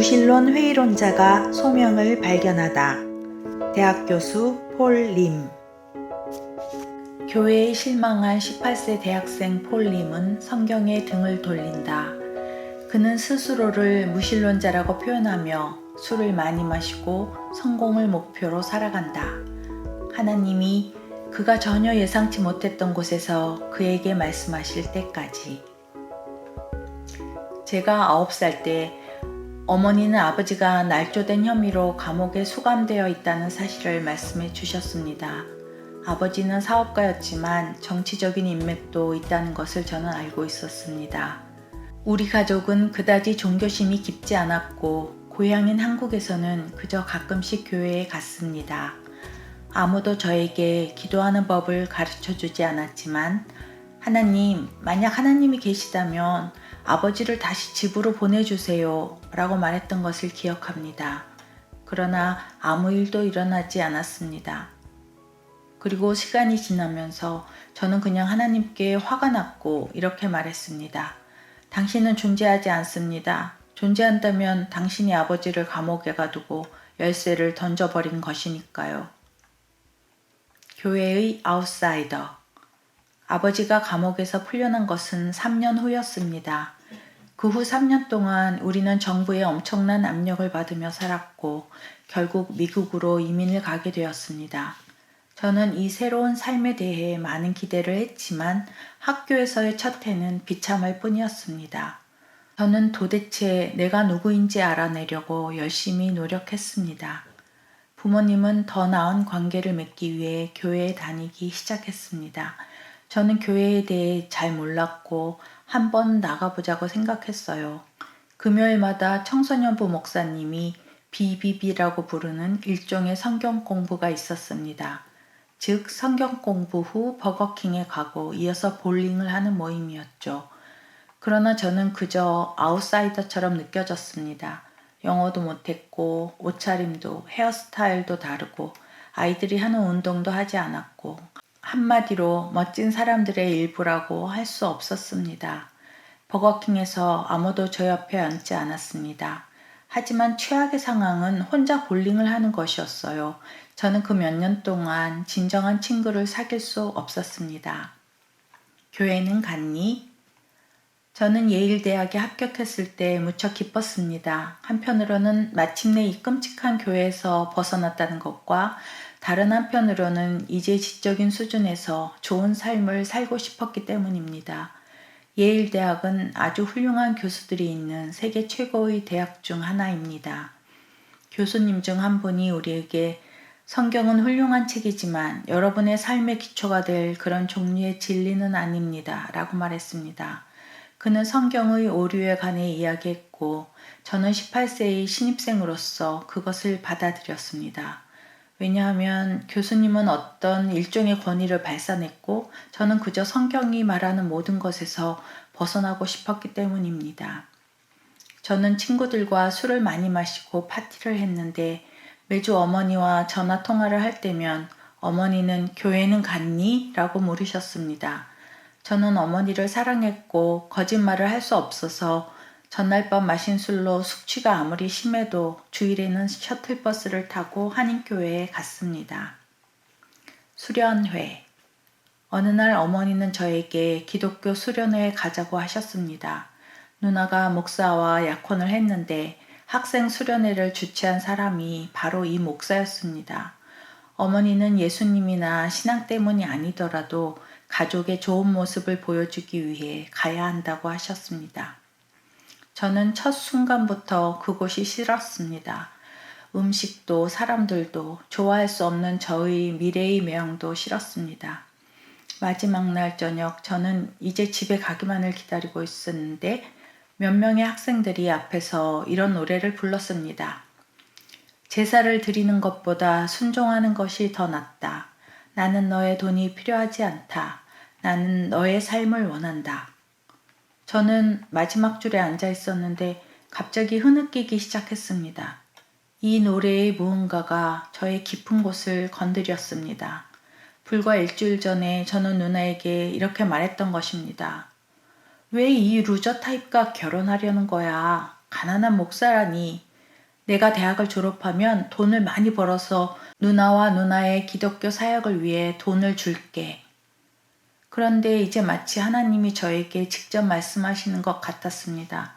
무신론 회의론자가 소명을 발견하다. 대학 교수 폴 림. 교회에 실망한 18세 대학생 폴 림은 성경에 등을 돌린다. 그는 스스로를 무신론자라고 표현하며 술을 많이 마시고 성공을 목표로 살아간다. 하나님이 그가 전혀 예상치 못했던 곳에서 그에게 말씀하실 때까지. 제가 9살 때 어머니는 아버지가 날조된 혐의로 감옥에 수감되어 있다는 사실을 말씀해 주셨습니다. 아버지는 사업가였지만 정치적인 인맥도 있다는 것을 저는 알고 있었습니다. 우리 가족은 그다지 종교심이 깊지 않았고 고향인 한국에서는 그저 가끔씩 교회에 갔습니다. 아무도 저에게 기도하는 법을 가르쳐 주지 않았지만 하나님, 만약 하나님이 계시다면 아버지를 다시 집으로 보내주세요 라고 말했던 것을 기억합니다. 그러나 아무 일도 일어나지 않았습니다. 그리고 시간이 지나면서 저는 그냥 하나님께 화가 났고 이렇게 말했습니다. 당신은 존재하지 않습니다. 존재한다면 당신이 아버지를 감옥에 가두고 열쇠를 던져버린 것이니까요. 교회의 아웃사이더. 아버지가 감옥에서 풀려난 것은 3년 후였습니다. 그 후 3년 동안 우리는 정부의 엄청난 압력을 받으며 살았고 결국 미국으로 이민을 가게 되었습니다. 저는 이 새로운 삶에 대해 많은 기대를 했지만 학교에서의 첫 해는 비참할 뿐이었습니다. 저는 도대체 내가 누구인지 알아내려고 열심히 노력했습니다. 부모님은 더 나은 관계를 맺기 위해 교회에 다니기 시작했습니다. 저는 교회에 대해 잘 몰랐고 한번 나가보자고 생각했어요. 금요일마다 청소년부 목사님이 BBB라고 부르는 일종의 성경 공부가 있었습니다. 즉 성경 공부 후 버거킹에 가고 이어서 볼링을 하는 모임이었죠. 그러나 저는 그저 아웃사이더처럼 느껴졌습니다. 영어도 못했고 옷차림도 헤어스타일도 다르고 아이들이 하는 운동도 하지 않았고 한마디로 멋진 사람들의 일부라고 할 수 없었습니다. 버거킹에서 아무도 저 옆에 앉지 않았습니다. 하지만 최악의 상황은 혼자 볼링을 하는 것이었어요. 저는 그 몇 년 동안 진정한 친구를 사귈 수 없었습니다. 교회는 갔니? 저는 예일대학에 합격했을 때 무척 기뻤습니다. 한편으로는 마침내 이 끔찍한 교회에서 벗어났다는 것과 다른 한편으로는 이제 지적인 수준에서 좋은 삶을 살고 싶었기 때문입니다. 예일 대학은 아주 훌륭한 교수들이 있는 세계 최고의 대학 중 하나입니다. 교수님 중 한 분이 우리에게 성경은 훌륭한 책이지만 여러분의 삶의 기초가 될 그런 종류의 진리는 아닙니다. 라고 말했습니다. 그는 성경의 오류에 관해 이야기했고 저는 18세의 신입생으로서 그것을 받아들였습니다. 왜냐하면 교수님은 어떤 일종의 권위를 발산했고 저는 그저 성경이 말하는 모든 것에서 벗어나고 싶었기 때문입니다. 저는 친구들과 술을 많이 마시고 파티를 했는데 매주 어머니와 전화 통화를 할 때면 어머니는 교회는 갔니? 라고 물으셨습니다. 저는 어머니를 사랑했고 거짓말을 할 수 없어서 전날 밤 마신 술로 숙취가 아무리 심해도 주일에는 셔틀버스를 타고 한인교회에 갔습니다. 수련회. 어느 날 어머니는 저에게 기독교 수련회에 가자고 하셨습니다. 누나가 목사와 약혼을 했는데 학생 수련회를 주최한 사람이 바로 이 목사였습니다. 어머니는 예수님이나 신앙 때문이 아니더라도 가족의 좋은 모습을 보여주기 위해 가야 한다고 하셨습니다. 저는 첫 순간부터 그곳이 싫었습니다. 음식도 사람들도 좋아할 수 없는 저의 미래의 매형도 싫었습니다. 마지막 날 저녁 저는 이제 집에 가기만을 기다리고 있었는데 몇 명의 학생들이 앞에서 이런 노래를 불렀습니다. 제사를 드리는 것보다 순종하는 것이 더 낫다. 나는 너의 돈이 필요하지 않다. 나는 너의 삶을 원한다. 저는 마지막 줄에 앉아 있었는데 갑자기 흐느끼기 시작했습니다. 이 노래의 무언가가 저의 깊은 곳을 건드렸습니다. 불과 일주일 전에 저는 누나에게 이렇게 말했던 것입니다. 왜 이 루저 타입과 결혼하려는 거야? 가난한 목사라니. 내가 대학을 졸업하면 돈을 많이 벌어서 누나와 누나의 기독교 사역을 위해 돈을 줄게. 그런데 이제 마치 하나님이 저에게 직접 말씀하시는 것 같았습니다.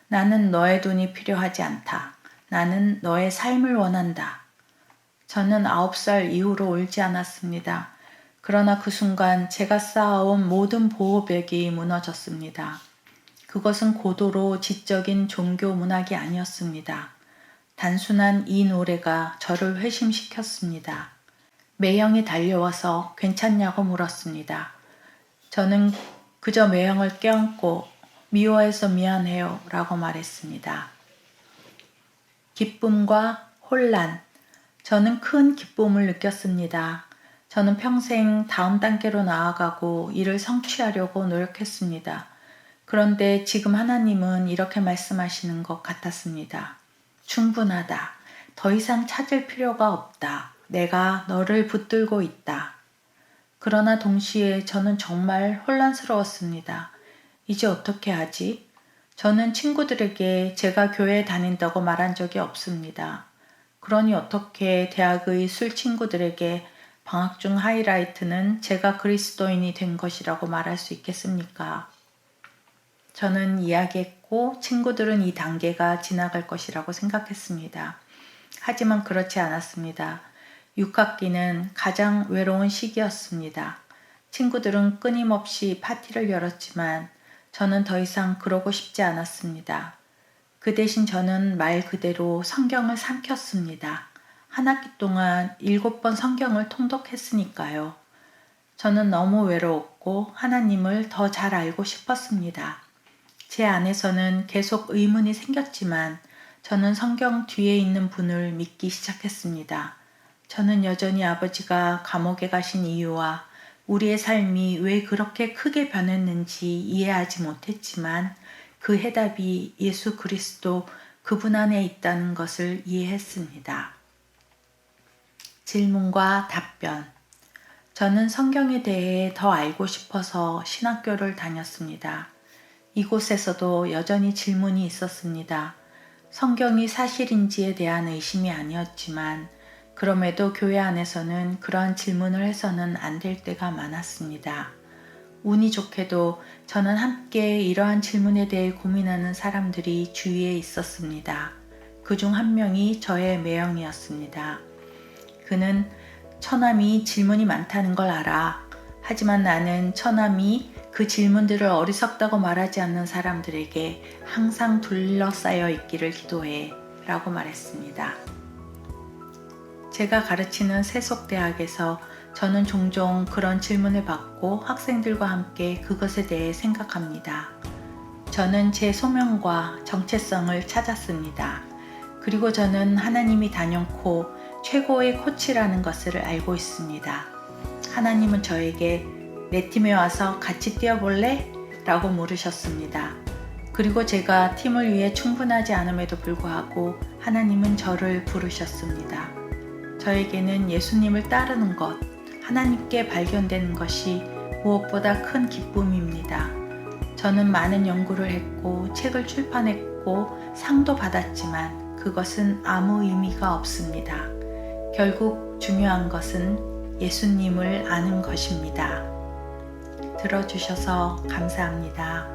나는 너의 돈이 필요하지 않다. 나는 너의 삶을 원한다. 저는 9살 이후로 울지 않았습니다. 그러나 그 순간 제가 쌓아온 모든 보호벽이 무너졌습니다. 그것은 고도로 지적인 종교 문학이 아니었습니다. 단순한 이 노래가 저를 회심시켰습니다. 매형이 달려와서 괜찮냐고 물었습니다. 저는 그저 매형을 껴안고 미워해서 미안해요 라고 말했습니다. 기쁨과 혼란. 저는 큰 기쁨을 느꼈습니다. 저는 평생 다음 단계로 나아가고 이를 성취하려고 노력했습니다. 그런데 지금 하나님은 이렇게 말씀하시는 것 같았습니다. 충분하다. 더 이상 찾을 필요가 없다. 내가 너를 붙들고 있다. 그러나 동시에 저는 정말 혼란스러웠습니다. 이제 어떻게 하지? 저는 친구들에게 제가 교회에 다닌다고 말한 적이 없습니다. 그러니 어떻게 대학의 술 친구들에게 방학 중 하이라이트는 제가 그리스도인이 된 것이라고 말할 수 있겠습니까? 저는 이야기했고 친구들은 이 단계가 지나갈 것이라고 생각했습니다. 하지만 그렇지 않았습니다. 6학기는 가장 외로운 시기였습니다. 친구들은 끊임없이 파티를 열었지만 저는 더 이상 그러고 싶지 않았습니다. 그 대신 저는 말 그대로 성경을 삼켰습니다. 한 학기 동안 7번 성경을 통독했으니까요. 저는 너무 외로웠고 하나님을 더 잘 알고 싶었습니다. 제 안에서는 계속 의문이 생겼지만 저는 성경 뒤에 있는 분을 믿기 시작했습니다. 저는 여전히 아버지가 감옥에 가신 이유와 우리의 삶이 왜 그렇게 크게 변했는지 이해하지 못했지만 그 해답이 예수 그리스도 그분 안에 있다는 것을 이해했습니다. 질문과 답변. 저는 성경에 대해 더 알고 싶어서 신학교를 다녔습니다. 이곳에서도 여전히 질문이 있었습니다. 성경이 사실인지에 대한 의심이 아니었지만 그럼에도 교회 안에서는 그러한 질문을 해서는 안 될 때가 많았습니다. 운이 좋게도 저는 함께 이러한 질문에 대해 고민하는 사람들이 주위에 있었습니다. 그중 한 명이 저의 매형이었습니다. 그는 처남이 질문이 많다는 걸 알아. 하지만 나는 처남이 그 질문들을 어리석다고 말하지 않는 사람들에게 항상 둘러싸여 있기를 기도해 라고 말했습니다. 제가 가르치는 세속대학에서 저는 종종 그런 질문을 받고 학생들과 함께 그것에 대해 생각합니다. 저는 제 소명과 정체성을 찾았습니다. 그리고 저는 하나님이 단연코 최고의 코치라는 것을 알고 있습니다. 하나님은 저에게 내 팀에 와서 같이 뛰어볼래? 라고 물으셨습니다. 그리고 제가 팀을 위해 충분하지 않음에도 불구하고 하나님은 저를 부르셨습니다. 저에게는 예수님을 따르는 것, 하나님께 발견되는 것이 무엇보다 큰 기쁨입니다. 저는 많은 연구를 했고 책을 출판했고 상도 받았지만 그것은 아무 의미가 없습니다. 결국 중요한 것은 예수님을 아는 것입니다. 들어주셔서 감사합니다.